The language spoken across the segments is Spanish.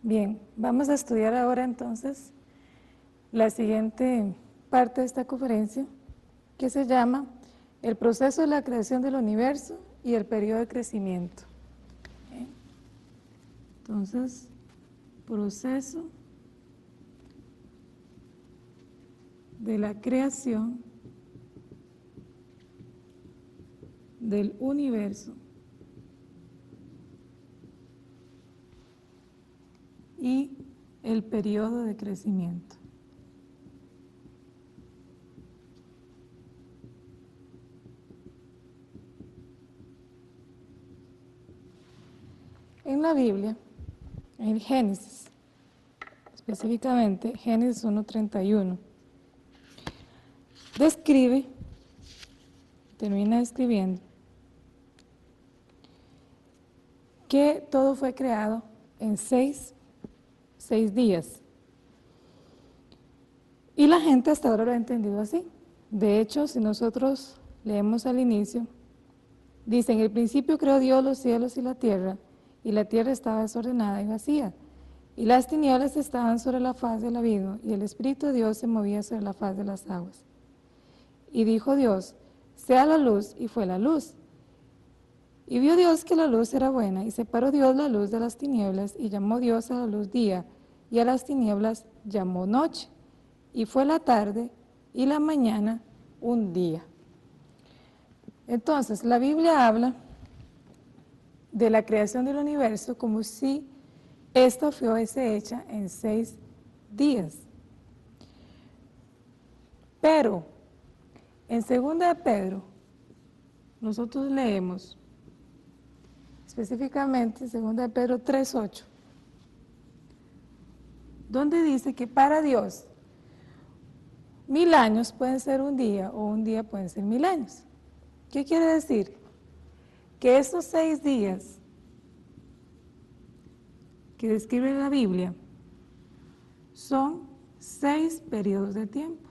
Bien, vamos a estudiar ahora entonces la siguiente parte de esta conferencia, que se llama el proceso de la creación del universo y el periodo de crecimiento. ¿Okay? Entonces, proceso de la creación del universo y el periodo de crecimiento. En la Biblia, en Génesis, específicamente Génesis 1:31, termina describiendo que todo fue creado en seis días. Y la gente hasta ahora lo ha entendido así. De hecho, si nosotros leemos al inicio, dice: en el principio creó Dios los cielos y la tierra estaba desordenada y vacía, y las tinieblas estaban sobre la faz del abismo, y el Espíritu de Dios se movía sobre la faz de las aguas. Y dijo Dios: sea la luz, y fue la luz. Y vio Dios que la luz era buena, y separó Dios la luz de las tinieblas, y llamó Dios a la luz día, y a las tinieblas llamó noche. Y fue la tarde y la mañana un día. Entonces, la Biblia habla de la creación del universo como si esta fuese hecha en 6 días. Pero, en 2 de Pedro, nosotros leemos, específicamente 2 de Pedro 3:8, donde dice que para Dios 1000 años pueden ser un día, o un día pueden ser 1000 años. ¿Qué quiere decir? Que estos 6 días que describe la Biblia son 6 periodos de tiempo.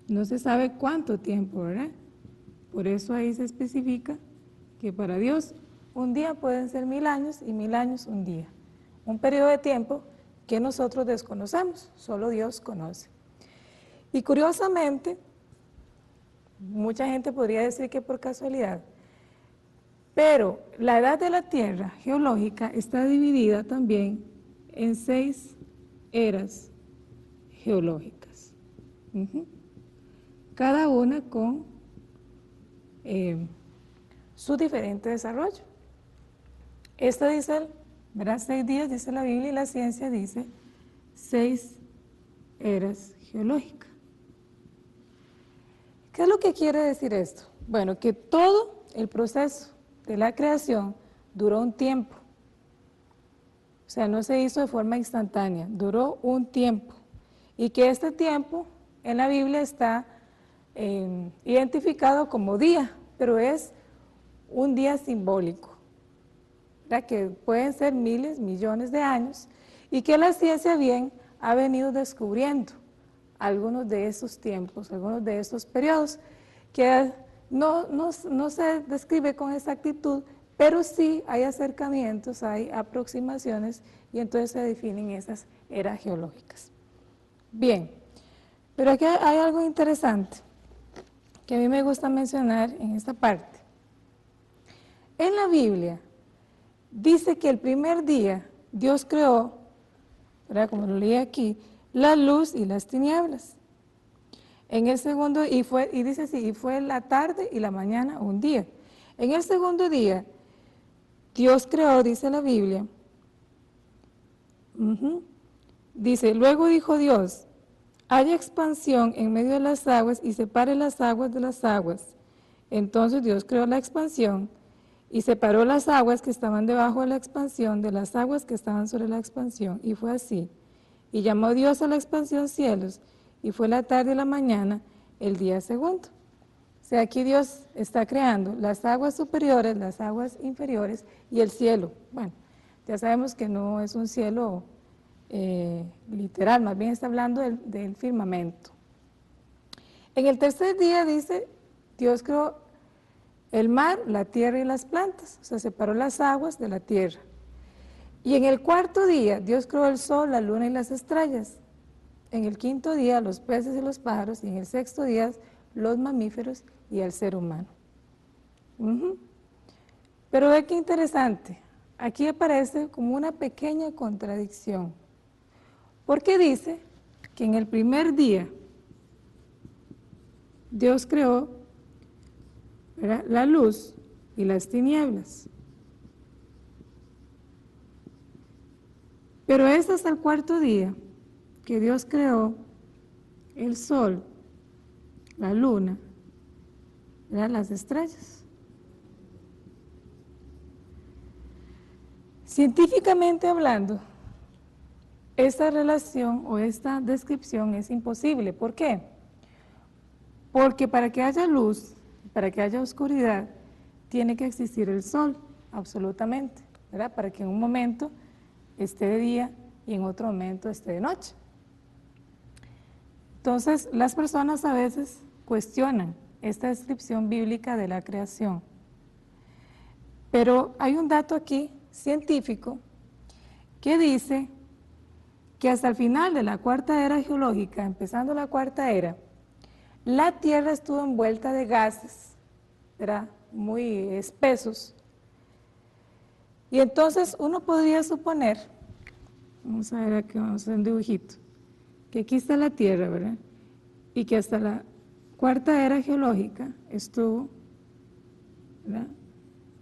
No se sabe cuánto tiempo, ¿verdad? Por eso ahí se especifica que para Dios un día pueden ser 1000 años y 1000 años un día. Un periodo de tiempo que nosotros desconocemos, solo Dios conoce. Y curiosamente, mucha gente podría decir que por casualidad, pero la edad de la Tierra geológica está dividida también en 6 eras geológicas. Cada una con su diferente desarrollo. Esta dice, ¿verdad? 6 días dice la Biblia, y la ciencia dice 6 eras geológicas. ¿Qué es lo que quiere decir esto? Bueno, que todo el proceso de la creación duró un tiempo. O sea, no se hizo de forma instantánea, duró un tiempo. Y que este tiempo en la Biblia está identificado como día, pero es un día simbólico, ¿verdad? Que pueden ser miles, millones de años, y que la ciencia bien ha venido descubriendo algunos de esos tiempos, algunos de esos periodos, que no se describe con exactitud, pero sí hay acercamientos, hay aproximaciones, y entonces se definen esas eras geológicas. Bien, pero aquí hay algo interesante que a mí me gusta mencionar en esta parte. En la Biblia dice que el primer día Dios creó, ¿verdad? Como lo leí aquí, la luz y las tinieblas. En el segundo, y dice así, y fue la tarde y la mañana un día. En el segundo día, Dios creó, dice la Biblia, dice: luego dijo Dios: haya expansión en medio de las aguas y separe las aguas de las aguas. Entonces Dios creó la expansión y separó las aguas que estaban debajo de la expansión de las aguas que estaban sobre la expansión, y fue así. Y llamó Dios a la expansión cielos, y fue la tarde y la mañana el día segundo. O sea, aquí Dios está creando las aguas superiores, las aguas inferiores y el cielo. Bueno, ya sabemos que no es un cielo literal, más bien está hablando del firmamento. En el tercer día dice, Dios creó el mar, la tierra y las plantas, o sea, separó las aguas de la tierra. Y en el cuarto día Dios creó el sol, la luna y las estrellas. En el quinto día los peces y los pájaros, y en el sexto día los mamíferos y el ser humano. Pero ve qué interesante, aquí aparece como una pequeña contradicción, porque dice que en el primer día Dios creó, ¿verdad?, la luz y las tinieblas. Pero es hasta el cuarto día que Dios creó el sol, la luna, ¿verdad?, las estrellas. Científicamente hablando, esta relación o esta descripción es imposible. ¿Por qué? Porque para que haya luz, para que haya oscuridad, tiene que existir el sol, absolutamente, ¿verdad?, para que en un momento esté de día y en otro momento esté de noche. Entonces, las personas a veces cuestionan esta descripción bíblica de la creación. Pero hay un dato aquí científico que dice que hasta el final de la cuarta era geológica, empezando la cuarta era, la Tierra estuvo envuelta de gases, ¿verdad?, muy espesos. Y entonces uno podría suponer, vamos a ver aquí, vamos a hacer un dibujito, que aquí está la Tierra, ¿verdad?, y que hasta la cuarta era geológica estuvo, ¿verdad?,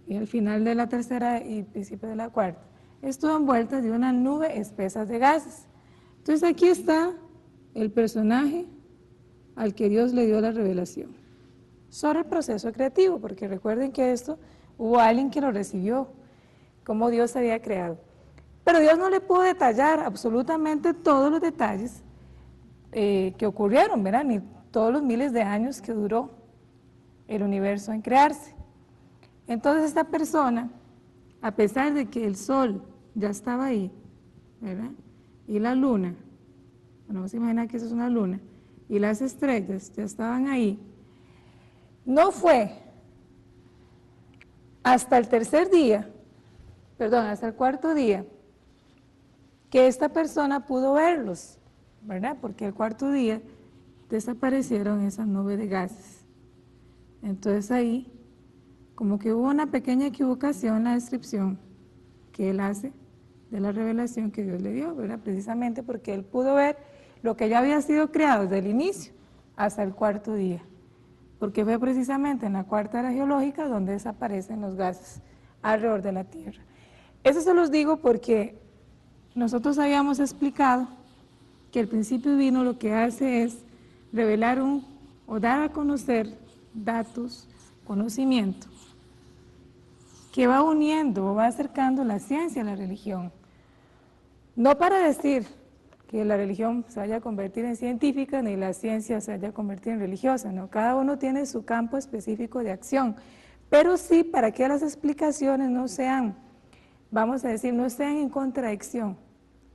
y al final de la tercera y principio de la cuarta, estuvo envuelta de una nube espesa de gases. Entonces aquí está el personaje al que Dios le dio la revelación sobre el proceso creativo, porque recuerden que esto hubo alguien que lo recibió, como Dios había creado. Pero Dios no le pudo detallar absolutamente todos los detalles que ocurrieron, ¿verdad?, ni todos los miles de años que duró el universo en crearse. Entonces esta persona, a pesar de que el sol ya estaba ahí, ¿verdad?, y la luna, bueno, vamos a imaginar que eso es una luna, y las estrellas ya estaban ahí, no fue hasta el tercer día, perdón, hasta el cuarto día, que esta persona pudo verlos, ¿verdad?, porque el cuarto día desaparecieron esas nubes de gases. Entonces ahí, como que hubo una pequeña equivocación en la descripción que él hace de la revelación que Dios le dio, ¿verdad?, precisamente porque él pudo ver lo que ya había sido creado desde el inicio hasta el cuarto día, porque fue precisamente en la cuarta era geológica donde desaparecen los gases alrededor de la Tierra. Eso se los digo porque nosotros habíamos explicado que el principio divino lo que hace es revelar o dar a conocer datos, conocimiento, que va uniendo o va acercando la ciencia a la religión. No para decir que la religión se vaya a convertir en científica, ni la ciencia se vaya a convertir en religiosa, no, cada uno tiene su campo específico de acción, pero sí para que las explicaciones no sean, vamos a decir, no sean en contradicción,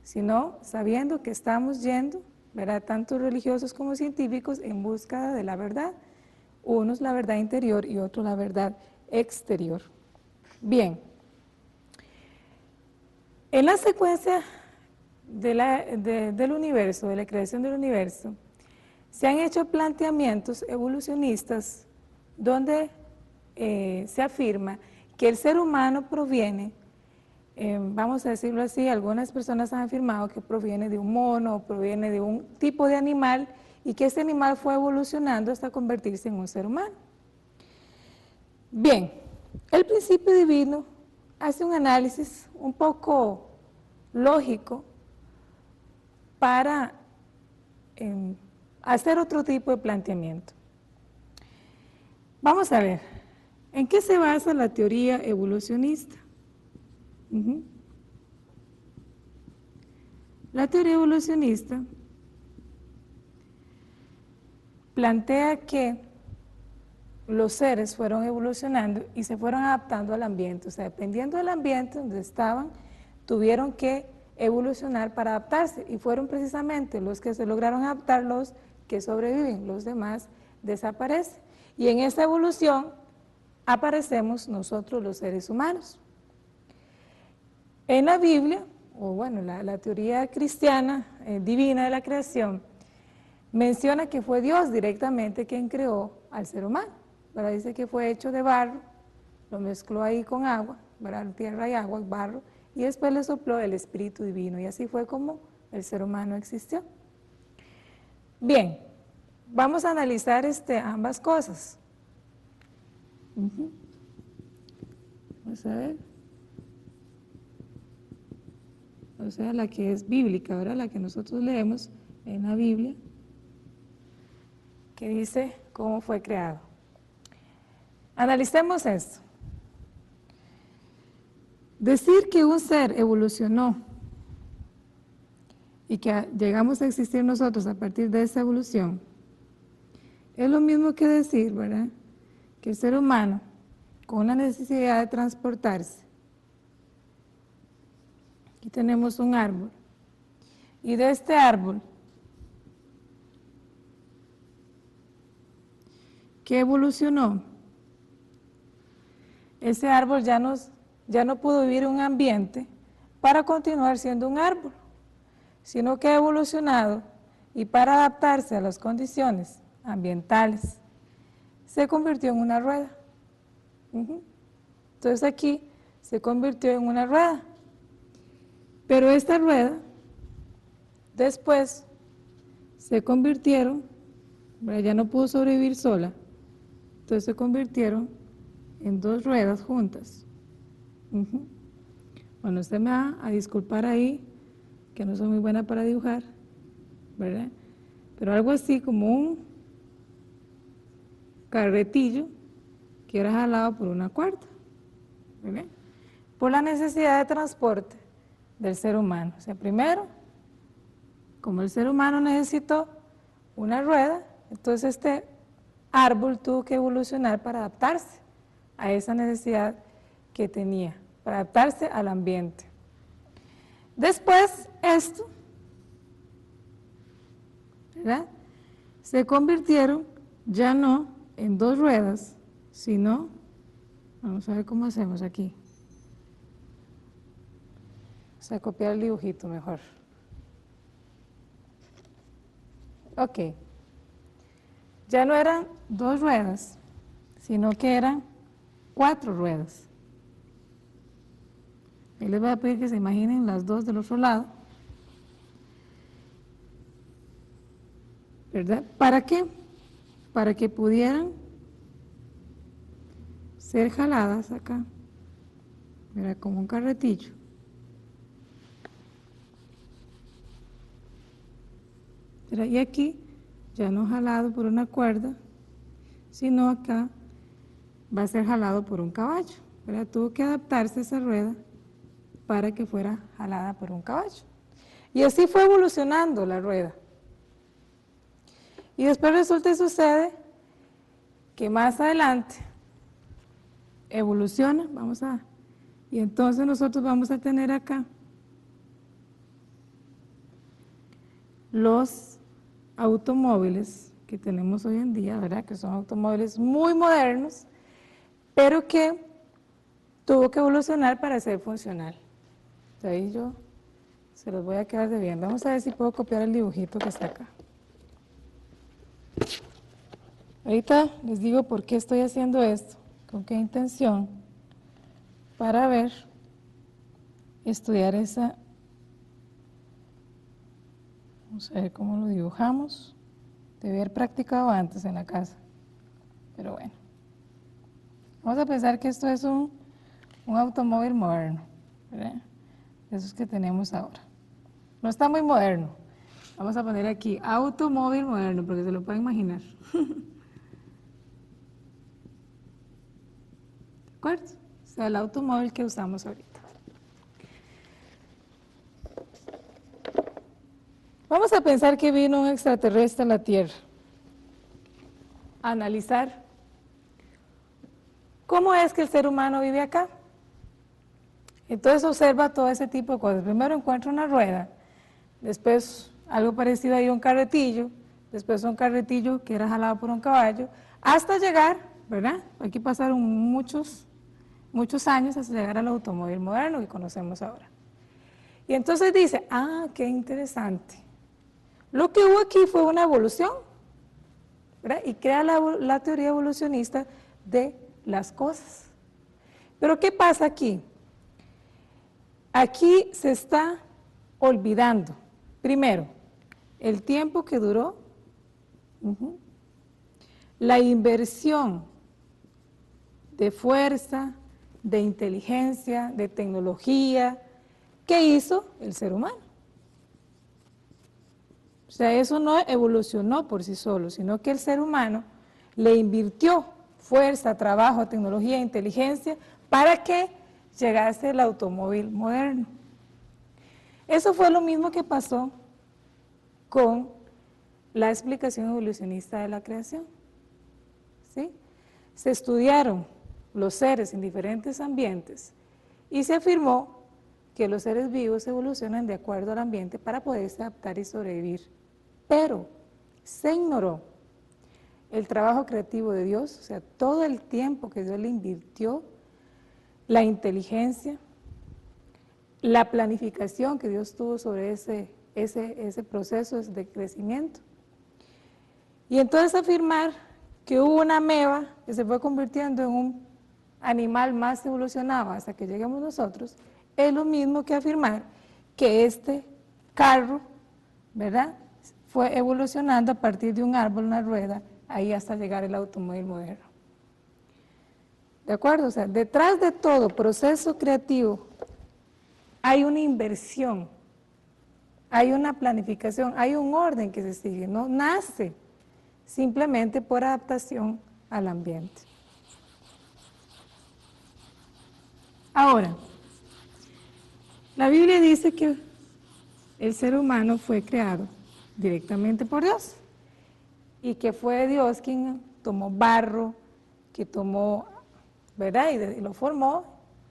sino sabiendo que estamos yendo, ¿verdad?, tanto religiosos como científicos, en busca de la verdad, unos la verdad interior y otros la verdad exterior. Bien, en la secuencia del universo, de la creación del universo, se han hecho planteamientos evolucionistas donde se afirma que el ser humano proviene, vamos a decirlo así, algunas personas han afirmado que proviene de un mono, proviene de un tipo de animal, y que ese animal fue evolucionando hasta convertirse en un ser humano. Bien, el principio divino hace un análisis un poco lógico para hacer otro tipo de planteamiento. Vamos a ver, ¿en qué se basa la teoría evolucionista? La teoría evolucionista plantea que los seres fueron evolucionando y se fueron adaptando al ambiente, o sea, dependiendo del ambiente donde estaban, tuvieron que evolucionar para adaptarse, y fueron precisamente los que se lograron adaptar los que sobreviven, los demás desaparecen, y en esa evolución aparecemos nosotros los seres humanos. En la Biblia, o bueno, la teoría cristiana divina de la creación, menciona que fue Dios directamente quien creó al ser humano, ¿verdad? Dice que fue hecho de barro, lo mezcló ahí con agua, ¿verdad? Tierra y agua, barro, y después le sopló el Espíritu Divino, y así fue como el ser humano existió. Bien, vamos a analizar ambas cosas. Vamos a ver. O sea, la que es bíblica, ¿verdad? La que nosotros leemos en la Biblia, que dice cómo fue creado. Analicemos esto. Decir que un ser evolucionó y que llegamos a existir nosotros a partir de esa evolución, es lo mismo que decir, ¿verdad?, que el ser humano, con la necesidad de transportarse, aquí tenemos un árbol, y de este árbol, que evolucionó, ese árbol ya no pudo vivir en un ambiente para continuar siendo un árbol, sino que ha evolucionado y para adaptarse a las condiciones ambientales se convirtió en una rueda. Entonces aquí se convirtió en una rueda, pero esta rueda después se convirtieron, ya no pudo sobrevivir sola, entonces se convirtieron en dos ruedas juntas. Bueno, usted me va a disculpar ahí, que no soy muy buena para dibujar, ¿verdad? Pero algo así como un carretillo que era jalado por una cuerda, ¿verdad?, por la necesidad de transporte del ser humano. O sea, primero, como el ser humano necesitó una rueda, entonces este árbol tuvo que evolucionar para adaptarse a esa necesidad que tenía, para adaptarse al ambiente. Después, esto, ¿verdad?, se convirtieron ya no en dos ruedas, sino, vamos a ver cómo hacemos aquí. Vamos a copiar el dibujito mejor. Ok. Ya no eran dos ruedas, sino que eran 4 ruedas. Y les voy a pedir que se imaginen las dos del otro lado, ¿verdad? ¿Para qué? Para que pudieran ser jaladas acá, ¿verdad?, como un carretillo. ¿Verdad? Y aquí ya no jalado por una cuerda, sino acá va a ser jalado por un caballo, ¿verdad? Tuvo que adaptarse esa rueda para que fuera jalada por un caballo. Y así fue evolucionando la rueda. Y después resulta y sucede que más adelante evoluciona, y entonces nosotros vamos a tener acá los automóviles que tenemos hoy en día, ¿verdad?, que son automóviles muy modernos, pero que tuvo que evolucionar para ser funcional. De ahí yo se los voy a quedar debiendo. Vamos a ver si puedo copiar el dibujito que está acá. Ahorita les digo por qué estoy haciendo esto, con qué intención, para ver, estudiar esa. Vamos a ver cómo lo dibujamos. Debe haber practicado antes en la casa, pero bueno. Vamos a pensar que esto es un automóvil moderno, ¿verdad?, esos que tenemos ahora. No está muy moderno. Vamos a poner aquí automóvil moderno, porque se lo pueden imaginar. ¿De acuerdo? O sea, el automóvil que usamos ahorita. Vamos a pensar que vino un extraterrestre a la Tierra a analizar cómo es que el ser humano vive acá. Entonces observa todo ese tipo de cosas. Primero encuentra una rueda, después algo parecido ahí a un carretillo, después un carretillo que era jalado por un caballo, hasta llegar, ¿verdad? Aquí pasaron muchos años hasta llegar al automóvil moderno que conocemos ahora. Y entonces dice, ah, qué interesante. Lo que hubo aquí fue una evolución, ¿verdad? Y crea la teoría evolucionista de las cosas. Pero ¿qué pasa aquí? Aquí se está olvidando, primero, el tiempo que duró, la inversión de fuerza, de inteligencia, de tecnología, que hizo el ser humano. O sea, eso no evolucionó por sí solo, sino que el ser humano le invirtió fuerza, trabajo, tecnología, inteligencia, para que llegase el automóvil moderno. Eso fue lo mismo que pasó con la explicación evolucionista de la creación. ¿Sí? Se estudiaron los seres en diferentes ambientes y se afirmó que los seres vivos evolucionan de acuerdo al ambiente para poderse adaptar y sobrevivir. Pero se ignoró el trabajo creativo de Dios, o sea, todo el tiempo que Dios le invirtió, la inteligencia, la planificación que Dios tuvo sobre ese proceso de crecimiento. Y entonces afirmar que hubo una ameba que se fue convirtiendo en un animal más evolucionado hasta que lleguemos nosotros, es lo mismo que afirmar que este carro, ¿verdad?, fue evolucionando a partir de un árbol, una rueda, ahí hasta llegar el automóvil moderno. ¿De acuerdo? O sea, detrás de todo proceso creativo hay una inversión, hay una planificación, hay un orden que se sigue, no nace simplemente por adaptación al ambiente. Ahora, la Biblia dice que el ser humano fue creado directamente por Dios y que fue Dios quien tomó barro, que tomó, ¿verdad?, y lo formó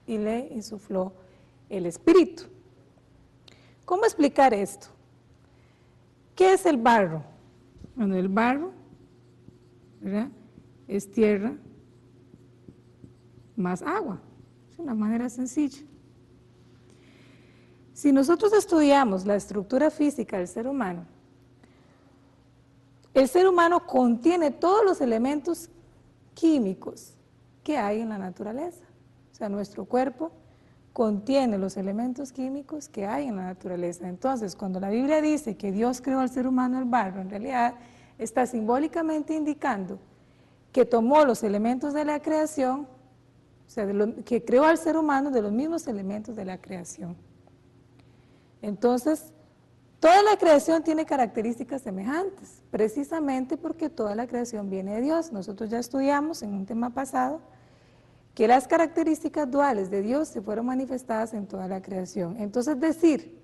y le insufló el espíritu. ¿Cómo explicar esto? ¿Qué es el barro? Bueno, el barro, ¿verdad?, es tierra más agua, es una manera sencilla. Si nosotros estudiamos la estructura física del ser humano, el ser humano contiene todos los elementos químicos que hay en la naturaleza. O sea, nuestro cuerpo contiene los elementos químicos que hay en la naturaleza. Entonces, cuando la Biblia dice que Dios creó al ser humano el barro, en realidad está simbólicamente indicando que tomó los elementos de la creación, o sea, que creó al ser humano de los mismos elementos de la creación. Entonces, toda la creación tiene características semejantes, precisamente porque toda la creación viene de Dios. Nosotros ya estudiamos en un tema pasado que las características duales de Dios se fueron manifestadas en toda la creación. Entonces, decir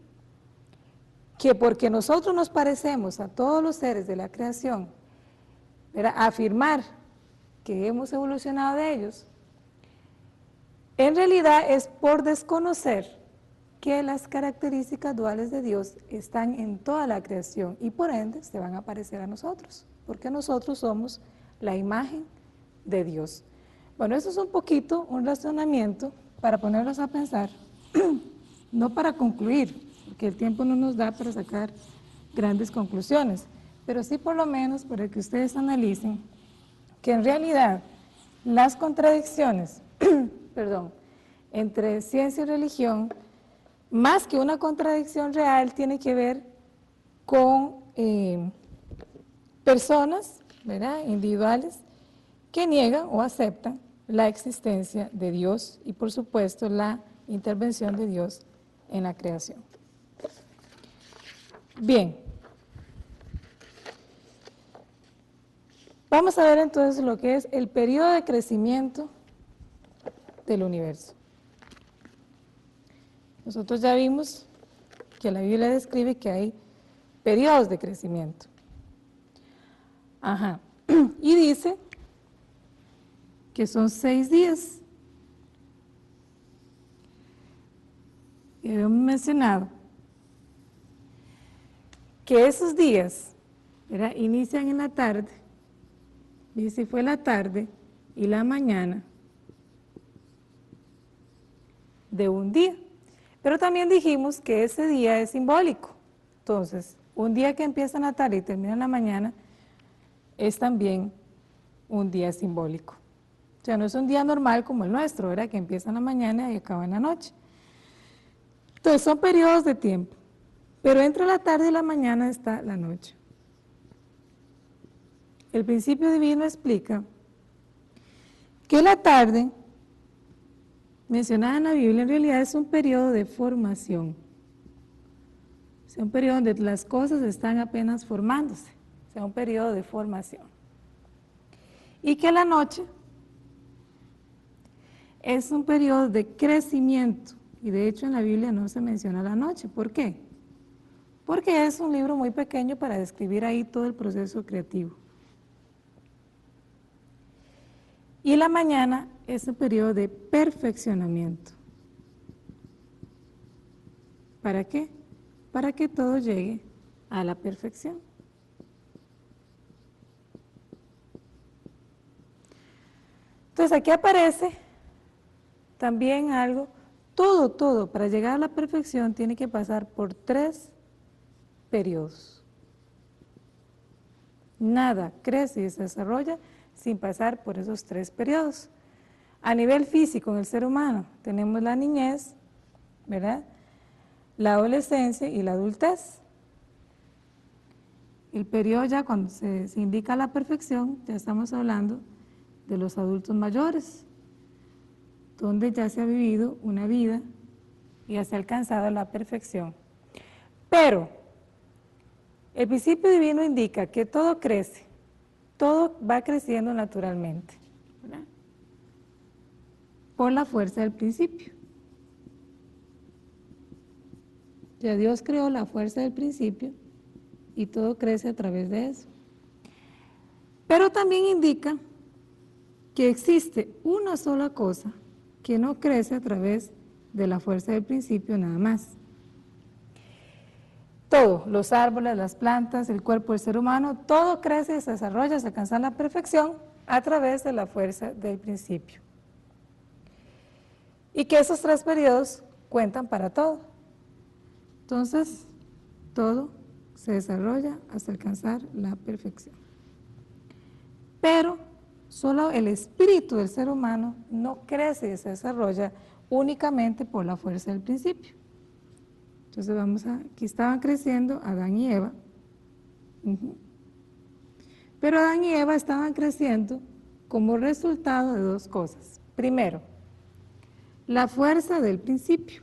que porque nosotros nos parecemos a todos los seres de la creación, afirmar que hemos evolucionado de ellos, en realidad es por desconocer que las características duales de Dios están en toda la creación y por ende se van a parecer a nosotros, porque nosotros somos la imagen de Dios. Bueno, eso es un poquito un razonamiento para ponerlos a pensar, no para concluir, porque el tiempo no nos da para sacar grandes conclusiones, pero sí por lo menos para que ustedes analicen que en realidad las contradicciones, entre ciencia y religión, más que una contradicción real, tiene que ver con personas, ¿verdad?, individuales, que niegan o aceptan la existencia de Dios y, por supuesto, la intervención de Dios en la creación. Bien. Vamos a ver entonces lo que es el periodo de crecimiento del universo. Nosotros ya vimos que la Biblia describe que hay periodos de crecimiento. Ajá. Y dice que son 6 días. Y habíamos mencionado que esos días, ¿verdad?, inician en la tarde, y si fue la tarde y la mañana de un día. Pero también dijimos que ese día es simbólico. Entonces, un día que empieza en la tarde y termina en la mañana es también un día simbólico. O sea, no es un día normal como el nuestro, ¿verdad? Que empieza en la mañana y acaba en la noche. Entonces, son periodos de tiempo. Pero entre la tarde y la mañana está la noche. El principio divino explica que la tarde, mencionada en la Biblia, en realidad es un periodo de formación. O sea, un periodo donde las cosas están apenas formándose. O sea, un periodo de formación. Y que la noche es un periodo de crecimiento. Y de hecho en la Biblia no se menciona la noche. ¿Por qué? Porque es un libro muy pequeño para describir ahí todo el proceso creativo. Y la mañana es un periodo de perfeccionamiento. ¿Para qué? Para que todo llegue a la perfección. Entonces aquí aparece también algo, todo, para llegar a la perfección tiene que pasar por 3 periodos. Nada crece y se desarrolla sin pasar por esos 3 periodos. A nivel físico, en el ser humano, tenemos la niñez, ¿verdad? La adolescencia y la adultez. El periodo ya cuando se indica la perfección, ya estamos hablando de los adultos mayores, donde ya se ha vivido una vida y ya se ha alcanzado la perfección. Pero el principio divino indica que todo crece, todo va creciendo naturalmente, ¿verdad? Por la fuerza del principio. Ya Dios creó la fuerza del principio y todo crece a través de eso. Pero también indica que existe una sola cosa que no crece a través de la fuerza del principio nada más. Todo, los árboles, las plantas, el cuerpo del ser humano, todo crece, se desarrolla, se alcanza la perfección a través de la fuerza del principio. Y que esos 3 periodos cuentan para todo. Entonces, todo se desarrolla hasta alcanzar la perfección. Pero solo el espíritu del ser humano no crece y se desarrolla únicamente por la fuerza del principio. Entonces aquí estaban creciendo Adán y Eva. Pero Adán y Eva estaban creciendo como resultado de 2 cosas. Primero, la fuerza del principio,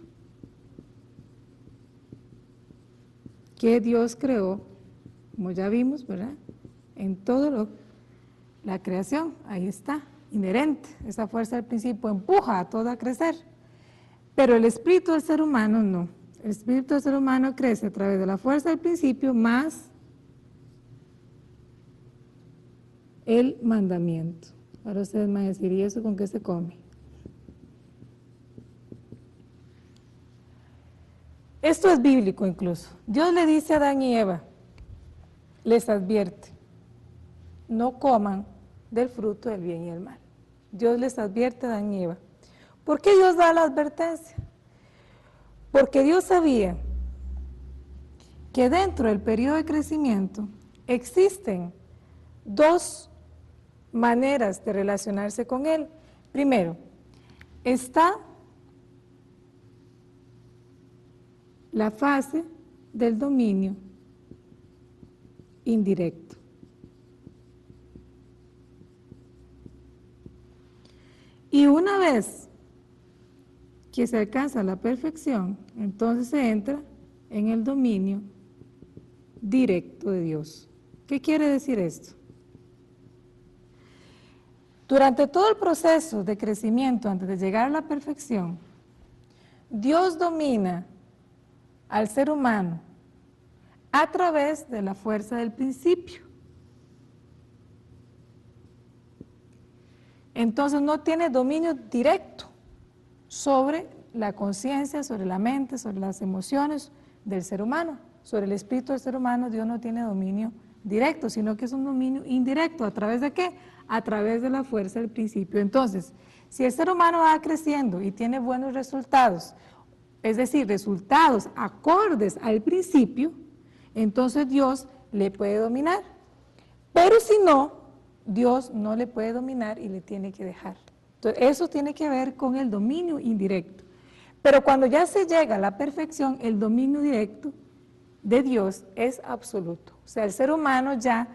que Dios creó, como ya vimos, ¿verdad? En todo la creación, ahí está, inherente. Esa fuerza del principio empuja a todo a crecer. Pero el espíritu del ser humano no. El espíritu del ser humano crece a través de la fuerza del principio más el mandamiento. Ahora ustedes me van a decir, ¿y eso con qué se come? Esto es bíblico incluso. Dios le dice a Adán y Eva, les advierte, no coman del fruto del bien y el mal. Dios les advierte a Adán y Eva. ¿Por qué Dios da la advertencia? Porque Dios sabía que dentro del periodo de crecimiento existen 2 maneras de relacionarse con Él. Primero, está la fase del dominio indirecto. Y una vez que se alcanza la perfección, entonces se entra en el dominio directo de Dios. ¿Qué quiere decir esto? Durante todo el proceso de crecimiento, antes de llegar a la perfección, Dios domina al ser humano a través de la fuerza del principio. Entonces no tiene dominio directo sobre la conciencia, sobre la mente, sobre las emociones del ser humano. Sobre el espíritu del ser humano Dios no tiene dominio directo, sino que es un dominio indirecto. ¿A través de qué? A través de la fuerza del principio. Entonces, si el ser humano va creciendo y tiene buenos resultados, es decir, resultados acordes al principio, entonces Dios le puede dominar. Pero si no, Dios no le puede dominar y le tiene que dejar. Entonces, eso tiene que ver con el dominio indirecto. Pero cuando ya se llega a la perfección, el dominio directo de Dios es absoluto. O sea, el ser humano ya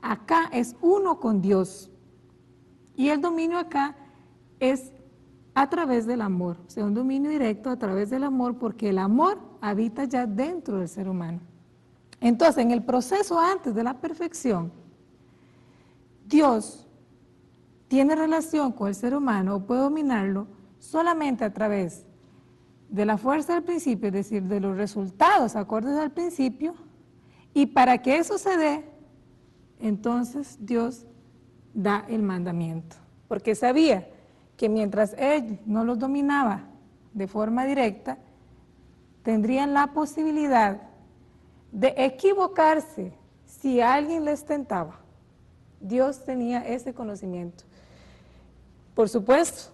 acá es uno con Dios. Y el dominio acá es a través del amor. O sea, un dominio directo a través del amor, porque el amor habita ya dentro del ser humano. Entonces, en el proceso antes de la perfección, Dios tiene relación con el ser humano o puede dominarlo solamente a través de la fuerza del principio, es decir, de los resultados acordes al principio, y para que eso se dé, entonces Dios da el mandamiento, porque sabía que mientras Él no los dominaba de forma directa, tendrían la posibilidad de equivocarse si alguien les tentaba. Dios tenía ese conocimiento. Por supuesto,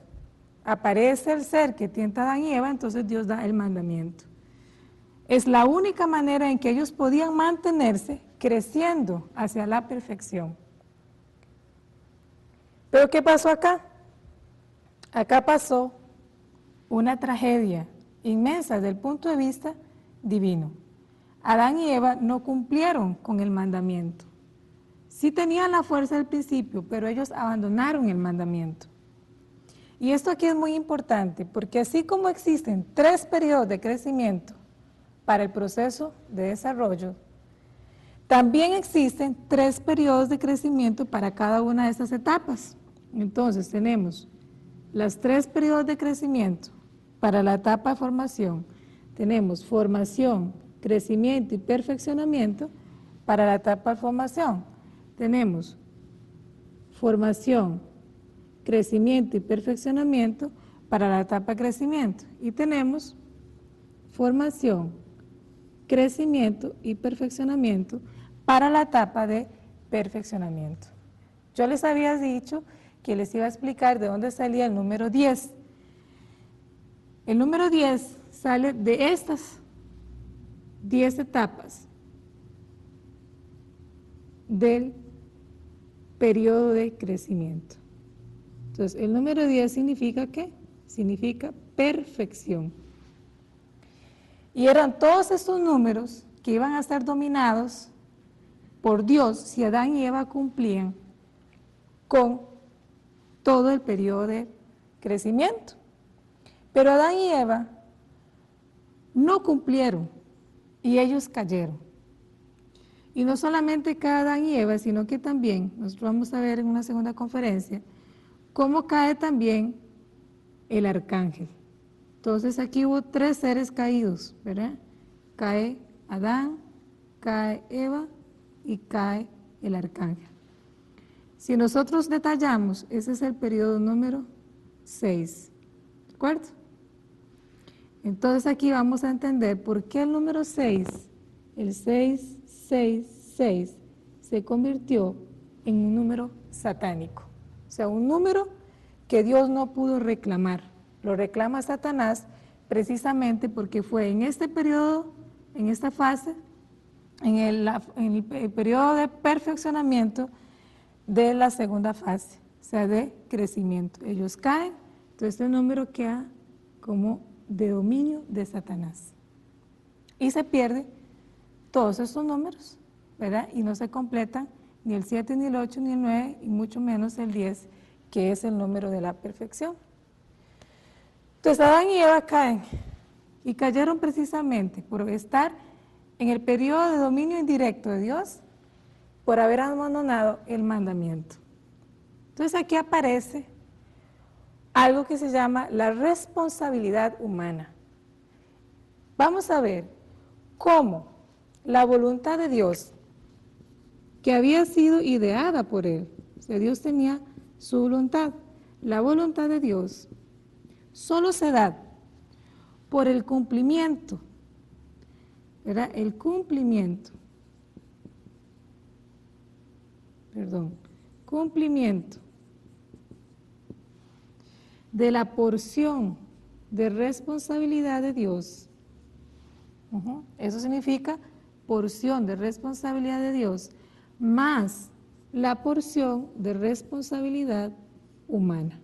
aparece el ser que tienta a Adán y Eva, entonces Dios da el mandamiento. Es la única manera en que ellos podían mantenerse creciendo hacia la perfección. Pero ¿qué pasó acá? Acá pasó una tragedia inmensa desde el punto de vista divino. Adán y Eva no cumplieron con el mandamiento. Sí tenían la fuerza del principio, pero ellos abandonaron el mandamiento. Y esto aquí es muy importante, porque así como existen 3 periodos de crecimiento para el proceso de desarrollo, también existen 3 periodos de crecimiento para cada una de estas etapas. Entonces tenemos los 3 periodos de crecimiento para la etapa de formación. Tenemos formación, crecimiento y perfeccionamiento para la etapa de formación. Tenemos formación, crecimiento y perfeccionamiento para la etapa de crecimiento. Y tenemos formación, crecimiento y perfeccionamiento para la etapa de perfeccionamiento. Yo les había dicho que les iba a explicar de dónde salía el número 10. El número 10 sale de estas 10 etapas del periodo de crecimiento. Entonces, el número 10 significa ¿qué? Significa perfección. Y eran todos estos números que iban a ser dominados por Dios si Adán y Eva cumplían con todo el periodo de crecimiento. Pero Adán y Eva no cumplieron y ellos cayeron. Y no solamente cae Adán y Eva, sino que también, nosotros vamos a ver en una segunda conferencia, cómo cae también el arcángel. Entonces aquí hubo 3 seres caídos, ¿verdad? Cae Adán, cae Eva y cae el arcángel. Si nosotros detallamos, ese es el periodo número 6, ¿de acuerdo? Entonces aquí vamos a entender por qué el número 6, el 666, se convirtió en un número satánico. O sea, un número que Dios no pudo reclamar. Lo reclama Satanás precisamente porque fue en este periodo, en esta fase, en el periodo de perfeccionamiento de la segunda fase, o sea, de crecimiento. Ellos caen, entonces el número queda como de dominio de Satanás. Y se pierde todos estos números, ¿verdad? Y no se completan ni el 7, ni el 8, ni el 9, y mucho menos el 10, que es el número de la perfección. Entonces Adán y Eva caen, y cayeron precisamente por estar en el periodo de dominio indirecto de Dios, por haber abandonado el mandamiento. Entonces aquí aparece algo que se llama la responsabilidad humana. Vamos a ver cómo la voluntad de Dios, que había sido ideada por Él, o sea, Dios tenía su voluntad, la voluntad de Dios solo se da por el cumplimiento, ¿verdad? El cumplimiento de la porción de responsabilidad de Dios. Eso significa porción de responsabilidad de Dios más la porción de responsabilidad humana.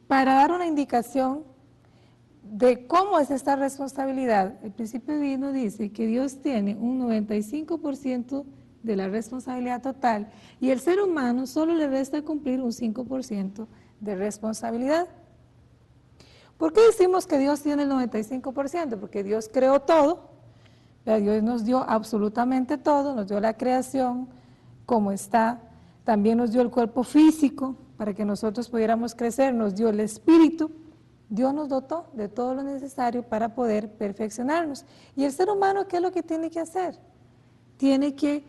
Para dar una indicación de cómo es esta responsabilidad, el principio divino dice que Dios tiene un 95% de la responsabilidad total y el ser humano solo le resta cumplir un 5% de responsabilidad. ¿Por qué decimos que Dios tiene el 95%? Porque Dios creó todo, pero Dios nos dio absolutamente todo, nos dio la creación como está, también nos dio el cuerpo físico para que nosotros pudiéramos crecer, nos dio el espíritu. Dios nos dotó de todo lo necesario para poder perfeccionarnos. ¿Y el ser humano qué es lo que tiene que hacer? Tiene que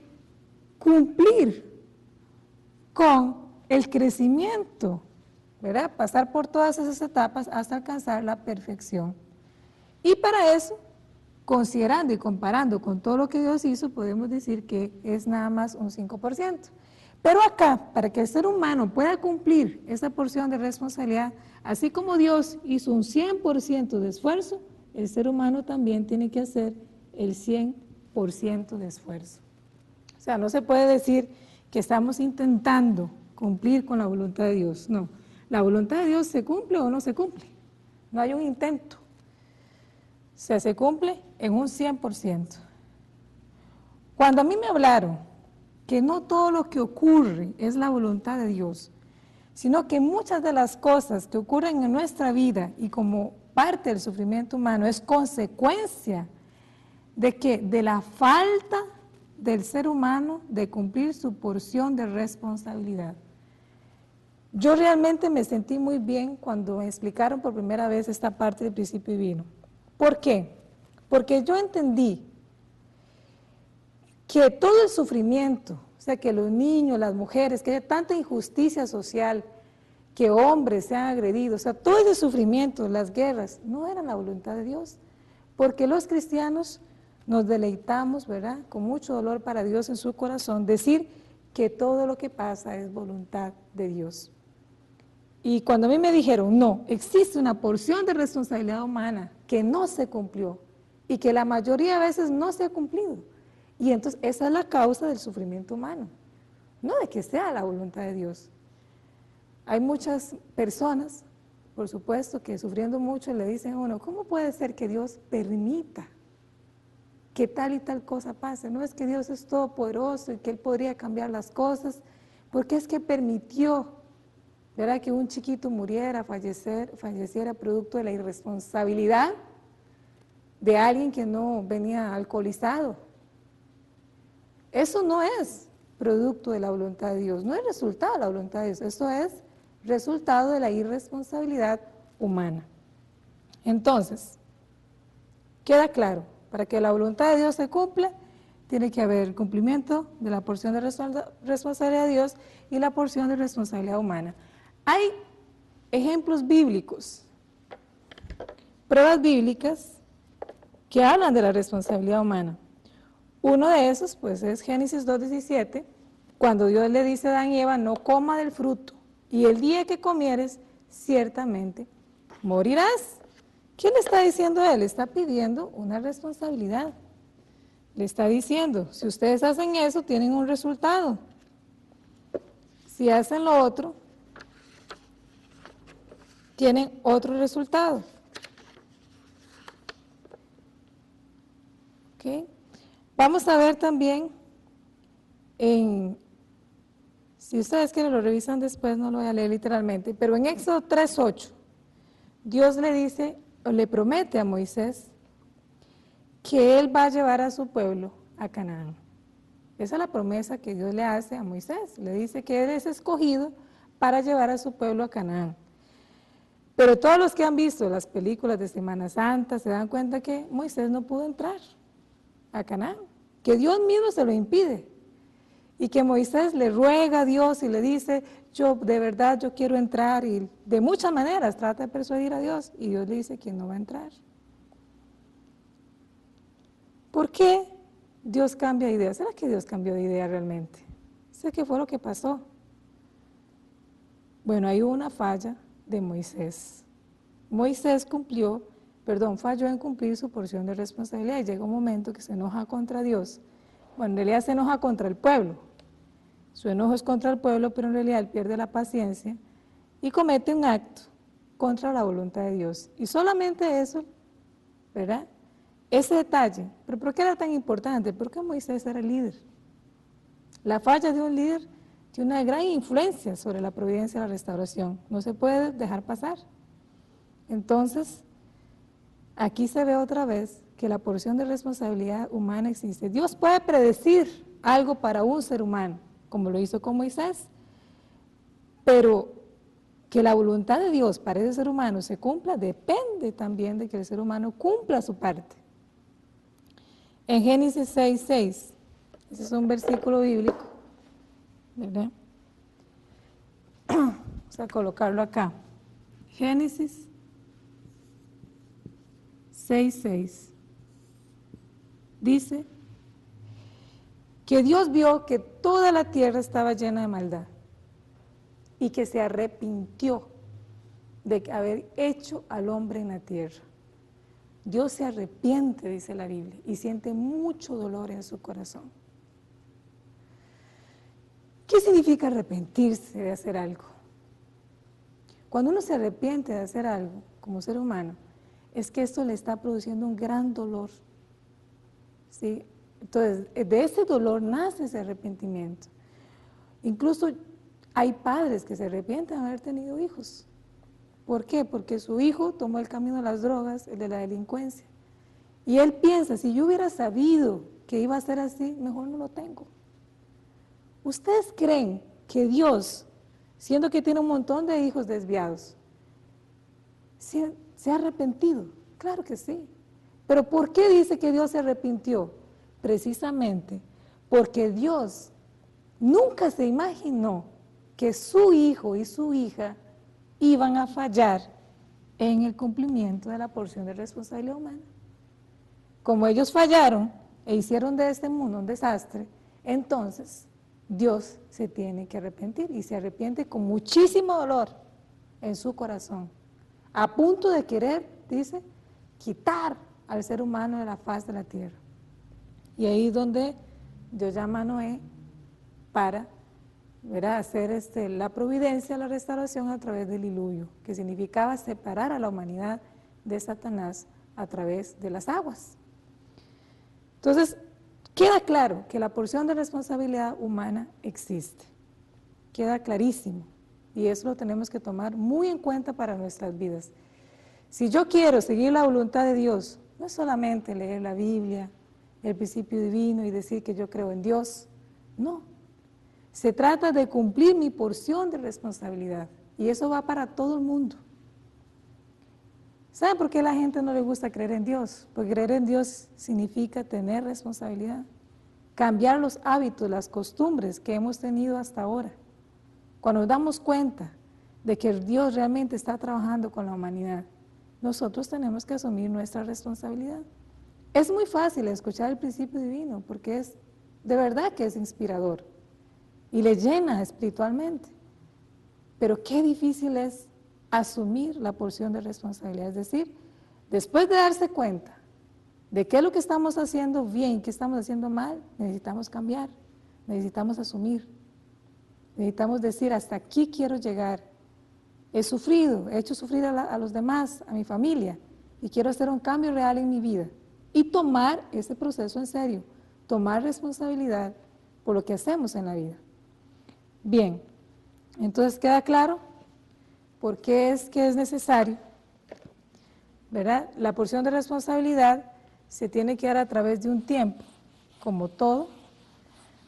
cumplir con el crecimiento, ¿verdad? Pasar por todas esas etapas hasta alcanzar la perfección. Y para eso, considerando y comparando con todo lo que Dios hizo, podemos decir que es nada más un 5%. Pero acá, para que el ser humano pueda cumplir esa porción de responsabilidad, así como Dios hizo un 100% de esfuerzo, el ser humano también tiene que hacer el 100% de esfuerzo. O sea, no se puede decir que estamos intentando cumplir con la voluntad de Dios, no. La voluntad de Dios se cumple o no se cumple, no hay un intento. O sea, se cumple en un 100%. Cuando a mí me hablaron que no todo lo que ocurre es la voluntad de Dios, sino que muchas de las cosas que ocurren en nuestra vida y como parte del sufrimiento humano es consecuencia de que de la falta del ser humano de cumplir su porción de responsabilidad. Yo realmente me sentí muy bien cuando me explicaron por primera vez esta parte del principio divino. ¿Por qué? Porque yo entendí que todo el sufrimiento, o sea, que los niños, las mujeres, que haya tanta injusticia social, que hombres sean agredidos, o sea, todo ese sufrimiento, las guerras, no eran la voluntad de Dios, porque los cristianos nos deleitamos, ¿verdad?, con mucho dolor para Dios en su corazón, decir que todo lo que pasa es voluntad de Dios. Y cuando a mí me dijeron, no, existe una porción de responsabilidad humana que no se cumplió y que la mayoría de veces no se ha cumplido, y entonces esa es la causa del sufrimiento humano, no de que sea la voluntad de Dios. Hay muchas personas, por supuesto, que sufriendo mucho le dicen a uno, ¿cómo puede ser que Dios permita que tal y tal cosa pase? No es que Dios es todopoderoso y que Él podría cambiar las cosas, porque es que permitió, ¿verdad?, que un chiquito muriera, falleciera producto de la irresponsabilidad de alguien que no venía alcoholizado. Eso no es producto de la voluntad de Dios, no es resultado de la voluntad de Dios, eso es resultado de la irresponsabilidad humana. Entonces, queda claro, para que la voluntad de Dios se cumpla, tiene que haber el cumplimiento de la porción de responsabilidad de Dios y la porción de responsabilidad humana. Hay ejemplos bíblicos, pruebas bíblicas que hablan de la responsabilidad humana. Uno de esos, pues, es Génesis 2:17, cuando Dios le dice a Adán y Eva, no coma del fruto, y el día que comieres, ciertamente morirás. ¿Qué le está diciendo a él? Le está pidiendo una responsabilidad. Le está diciendo, si ustedes hacen eso, tienen un resultado. Si hacen lo otro, tienen otro resultado. ¿Ok? Vamos a ver también, si ustedes quieren lo revisan después, no lo voy a leer literalmente, pero en Éxodo 3:8, Dios le dice, o le promete a Moisés, que Él va a llevar a su pueblo a Canaán. Esa es la promesa que Dios le hace a Moisés, le dice que Él es escogido para llevar a su pueblo a Canaán. Pero todos los que han visto las películas de Semana Santa se dan cuenta que Moisés no pudo entrar a Canaán, que Dios mismo se lo impide, y que Moisés le ruega a Dios y le dice, yo de verdad yo quiero entrar, y de muchas maneras trata de persuadir a Dios, y Dios le dice que no va a entrar. ¿Por qué Dios cambia de idea? ¿Será que Dios cambió de idea realmente? ¿Sé qué fue lo que pasó? Bueno, hay una falla de Moisés. Moisés falló en cumplir su porción de responsabilidad y llega un momento que se enoja contra Dios. Bueno, en realidad se enoja contra el pueblo. Su enojo es contra el pueblo, pero en realidad él pierde la paciencia y comete un acto contra la voluntad de Dios. Y solamente eso, ¿verdad? Ese detalle. ¿Pero por qué era tan importante? Porque Moisés era el líder. La falla de un líder tiene una gran influencia sobre la providencia y la restauración. No se puede dejar pasar. Entonces, aquí se ve otra vez que la porción de responsabilidad humana existe. Dios puede predecir algo para un ser humano, como lo hizo con Moisés, pero que la voluntad de Dios para ese ser humano se cumpla depende también de que el ser humano cumpla su parte. En Génesis 6:6, ese es un versículo bíblico, ¿verdad? Vamos a colocarlo acá. Génesis 6:6 dice que Dios vio que toda la tierra estaba llena de maldad y que se arrepintió de haber hecho al hombre en la tierra. Dios se arrepiente, dice la Biblia, y siente mucho dolor en su corazón. ¿Qué significa arrepentirse de hacer algo? Cuando uno se arrepiente de hacer algo como ser humano, es que esto le está produciendo un gran dolor, ¿sí? Entonces, de ese dolor nace ese arrepentimiento. Incluso hay padres que se arrepienten de haber tenido hijos. ¿Por qué? Porque su hijo tomó el camino de las drogas, el de la delincuencia. Y él piensa, si yo hubiera sabido que iba a ser así, mejor no lo tengo. ¿Ustedes creen que Dios, siendo que tiene un montón de hijos desviados, se ha arrepentido? Claro que sí. Pero ¿por qué dice que Dios se arrepintió? Precisamente porque Dios nunca se imaginó que su hijo y su hija iban a fallar en el cumplimiento de la porción de responsabilidad humana. Como ellos fallaron e hicieron de este mundo un desastre, entonces Dios se tiene que arrepentir y se arrepiente con muchísimo dolor en su corazón, a punto de querer, dice, quitar al ser humano de la faz de la tierra. Y ahí es donde Dios llama a Noé para hacer la providencia, la restauración a través del diluvio, que significaba separar a la humanidad de Satanás a través de las aguas. Entonces, queda claro que la porción de responsabilidad humana existe, queda clarísimo, y eso lo tenemos que tomar muy en cuenta para nuestras vidas. Si yo quiero seguir la voluntad de Dios, no es solamente leer la Biblia, el principio divino y decir que yo creo en Dios, no. Se trata de cumplir mi porción de responsabilidad, y eso va para todo el mundo. ¿Saben por qué a la gente no le gusta creer en Dios? Porque creer en Dios significa tener responsabilidad, cambiar los hábitos, las costumbres que hemos tenido hasta ahora. Cuando nos damos cuenta de que Dios realmente está trabajando con la humanidad, nosotros tenemos que asumir nuestra responsabilidad. Es muy fácil escuchar el principio divino, porque es de verdad que es inspirador y le llena espiritualmente, pero qué difícil es asumir la porción de responsabilidad, es decir, después de darse cuenta de qué es lo que estamos haciendo bien, qué estamos haciendo mal, necesitamos cambiar, necesitamos asumir, necesitamos decir, hasta aquí quiero llegar, he sufrido, he hecho sufrir a los demás, a mi familia, y quiero hacer un cambio real en mi vida, y tomar ese proceso en serio, tomar responsabilidad por lo que hacemos en la vida. Bien, entonces queda claro por qué es que es necesario, ¿verdad? La porción de responsabilidad se tiene que dar a través de un tiempo, como todo.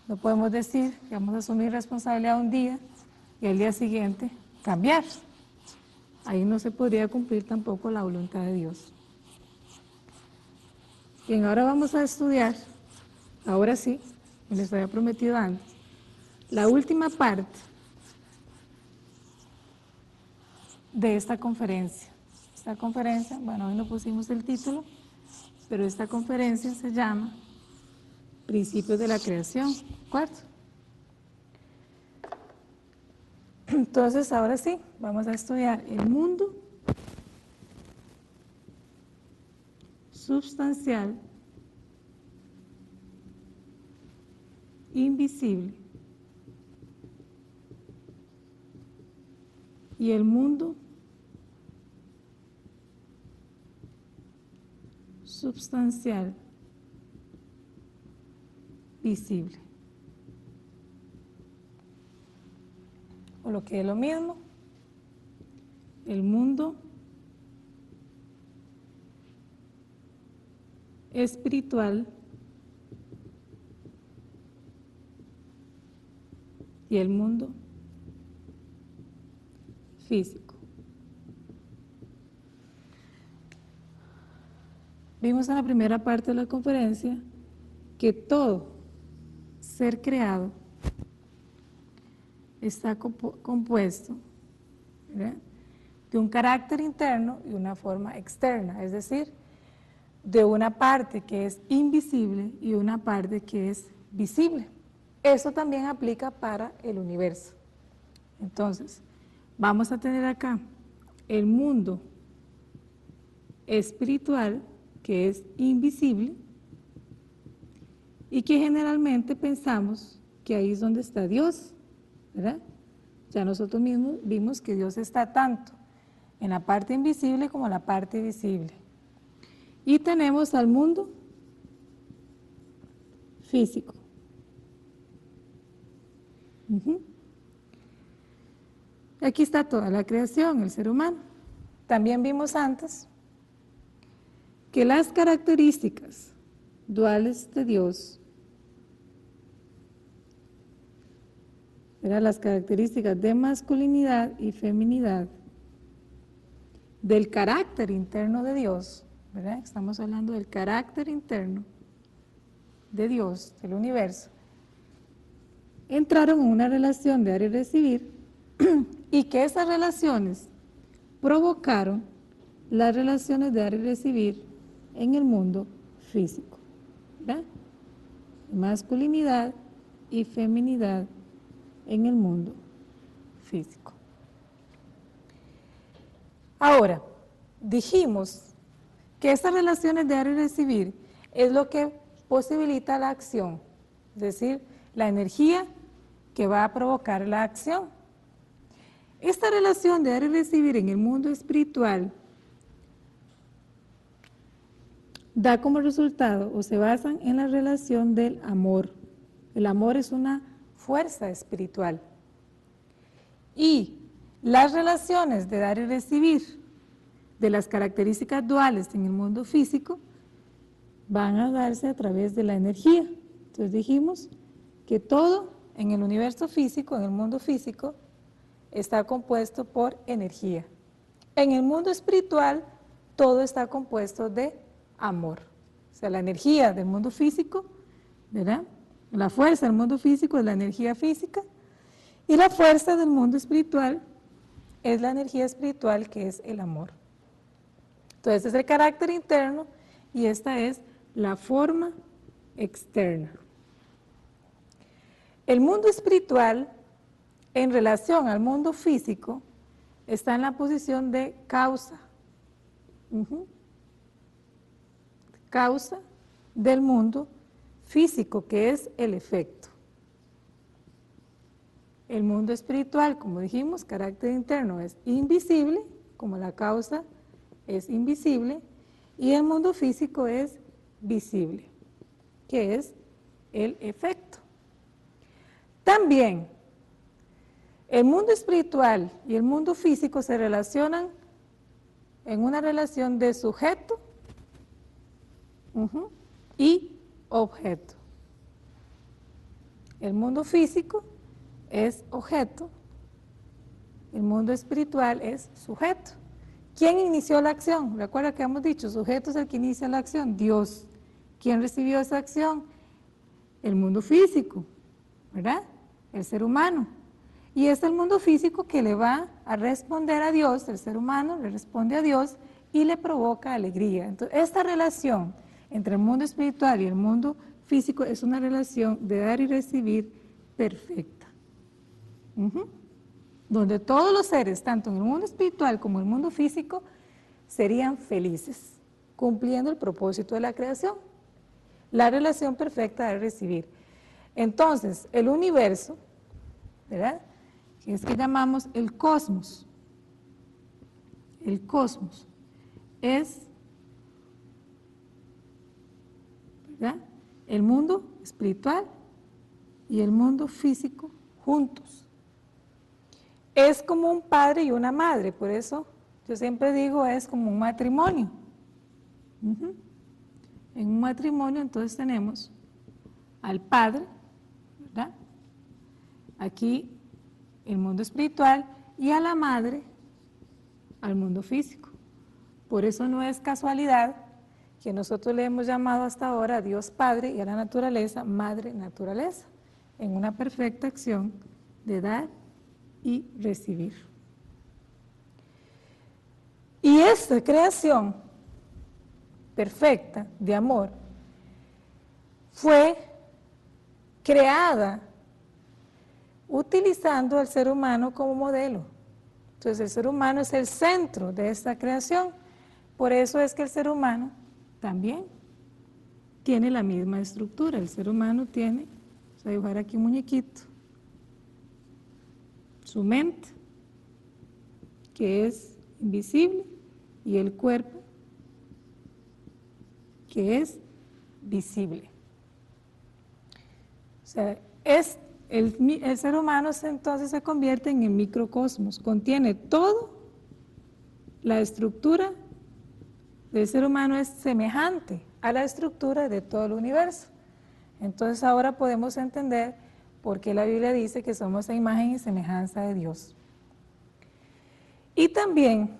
No podemos decir que vamos a asumir responsabilidad un día y al día siguiente cambiar. Ahí no se podría cumplir tampoco la voluntad de Dios. Bien, ahora vamos a estudiar, ahora sí, les había prometido antes, la última parte de esta conferencia. Esta conferencia, bueno, hoy no pusimos el título, pero esta conferencia se llama Principios de la Creación, cuarto. Entonces, ahora sí, vamos a estudiar el mundo substancial, invisible, y el mundo substancial, visible. O lo que es lo mismo, el mundo espiritual y el mundo físico. Vimos en la primera parte de la conferencia que todo ser creado está compuesto, ¿verdad?, de un carácter interno y una forma externa, es decir, de una parte que es invisible y una parte que es visible. Eso también aplica para el universo. Entonces, vamos a tener acá el mundo espiritual, que es invisible y que generalmente pensamos que ahí es donde está Dios, ¿verdad? Ya nosotros mismos vimos que Dios está tanto en la parte invisible como en la parte visible. Y tenemos al mundo físico. Aquí está toda la creación, el ser humano. También vimos antes que las características duales de Dios, eran las características de masculinidad y feminidad, del carácter interno de Dios, ¿verdad? Estamos hablando del carácter interno de Dios, del universo, entraron en una relación de dar y recibir, y que esas relaciones provocaron las relaciones de dar y recibir en el mundo físico, ¿verdad? Masculinidad y feminidad en el mundo físico. Ahora, dijimos que estas relaciones de dar y recibir es lo que posibilita la acción, es decir, la energía que va a provocar la acción. Esta relación de dar y recibir en el mundo espiritual da como resultado o se basan en la relación del amor. El amor es una fuerza espiritual. Y las relaciones de dar y recibir de las características duales en el mundo físico van a darse a través de la energía. Entonces dijimos que todo en el universo físico, en el mundo físico, está compuesto por energía. En el mundo espiritual, todo está compuesto de amor. O sea, la energía del mundo físico, ¿verdad? La fuerza del mundo físico es la energía física, y la fuerza del mundo espiritual es la energía espiritual, que es el amor. Entonces, este es el carácter interno y esta es la forma externa. El mundo espiritual, en relación al mundo físico, está en la posición de causa. Causa del mundo físico, que es el efecto. El mundo espiritual, como dijimos, carácter interno es invisible, como la causa es invisible, y el mundo físico es visible, que es el efecto. También, el mundo espiritual y el mundo físico se relacionan en una relación de sujeto y objeto. El mundo físico es objeto, el mundo espiritual es sujeto. ¿Quién inició la acción? Recuerda que hemos dicho, sujeto es el que inicia la acción, Dios. ¿Quién recibió esa acción? El mundo físico, ¿verdad? El ser humano. Y es el mundo físico que le va a responder a Dios, el ser humano le responde a Dios y le provoca alegría. Entonces, esta relación entre el mundo espiritual y el mundo físico es una relación de dar y recibir perfecta. donde todos los seres, tanto en el mundo espiritual como en el mundo físico, serían felices, cumpliendo el propósito de la creación, la relación perfecta de recibir. Entonces, el universo, ¿verdad?, que es que llamamos el cosmos es, ¿verdad?, el mundo espiritual y el mundo físico juntos. Es como un padre y una madre, por eso yo siempre digo es como un matrimonio. En un matrimonio entonces tenemos al padre, ¿verdad?, aquí el mundo espiritual, y a la madre al mundo físico. Por eso no es casualidad que nosotros le hemos llamado hasta ahora a Dios Padre y a la naturaleza Madre Naturaleza, en una perfecta acción de dar y recibir. Y esta creación perfecta de amor fue creada utilizando al ser humano como modelo. Entonces el ser humano es el centro de esta creación. Por eso es que el ser humano también tiene la misma estructura. El ser humano tiene, vamos a dibujar aquí un muñequito, su mente, que es invisible, y el cuerpo, que es visible. O sea, el ser humano entonces se convierte en el microcosmos, contiene todo, la estructura del ser humano es semejante a la estructura de todo el universo. Entonces ahora podemos entender por qué la Biblia dice que somos a imagen y semejanza de Dios. Y también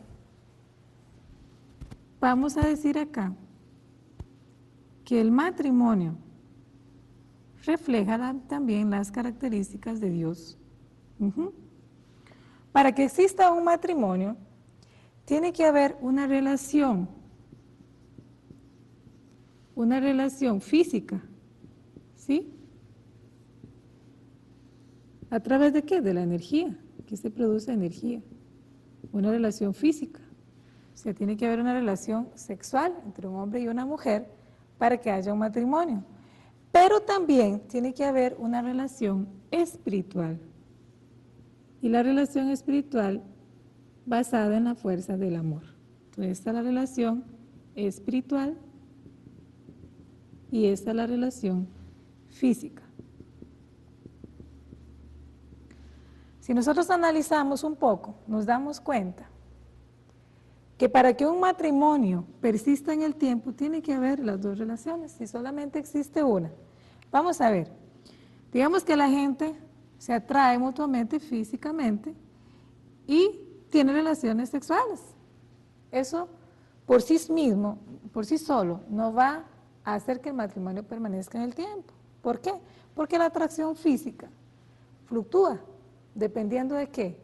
vamos a decir acá que el matrimonio refleja también las características de Dios. Para que exista un matrimonio, tiene que haber una relación física, ¿sí? ¿A través de qué? De la energía, que se produce energía, una relación física. O sea, tiene que haber una relación sexual entre un hombre y una mujer para que haya un matrimonio. Pero también tiene que haber una relación espiritual. Y la relación espiritual basada en la fuerza del amor. Entonces, esta es la relación espiritual y esta es la relación física. Si nosotros analizamos un poco, nos damos cuenta que para que un matrimonio persista en el tiempo, tiene que haber las dos relaciones, si solamente existe una. Vamos a ver, digamos que la gente se atrae mutuamente físicamente y tiene relaciones sexuales. Eso por sí mismo, por sí solo, no va a hacer que el matrimonio permanezca en el tiempo. ¿Por qué? Porque la atracción física fluctúa, dependiendo de qué.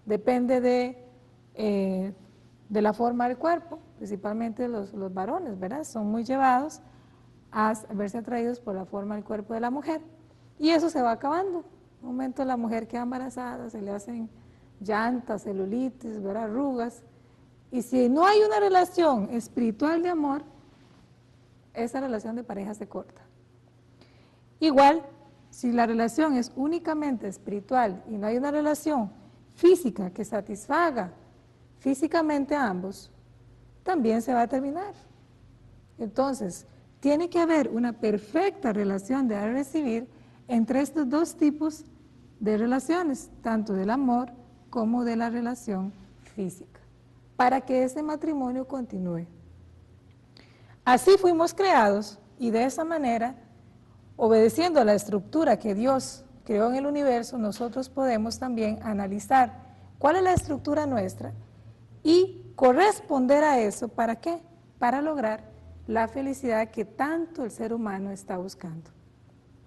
Depende de la forma del cuerpo, principalmente los varones, ¿verdad? Son muy llevados a verse atraídos por la forma del cuerpo de la mujer. Y eso se va acabando. En un momento la mujer queda embarazada, se le hacen llantas, celulitis, ¿verdad?, arrugas. Y si no hay una relación espiritual de amor, esa relación de pareja se corta. Igual, si la relación es únicamente espiritual y no hay una relación física que satisfaga físicamente a ambos, también se va a terminar. Entonces, tiene que haber una perfecta relación de dar y recibir entre estos dos tipos de relaciones, tanto del amor como de la relación física, para que ese matrimonio continúe. Así fuimos creados y de esa manera, obedeciendo a la estructura que Dios creó en el universo, nosotros podemos también analizar cuál es la estructura nuestra y corresponder a eso. ¿Para qué? Para lograr la felicidad que tanto el ser humano está buscando.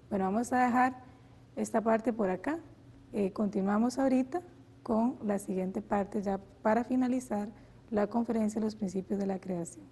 Bueno, vamos a dejar esta parte por acá. Continuamos ahorita con la siguiente parte ya para finalizar la conferencia de los principios de la creación.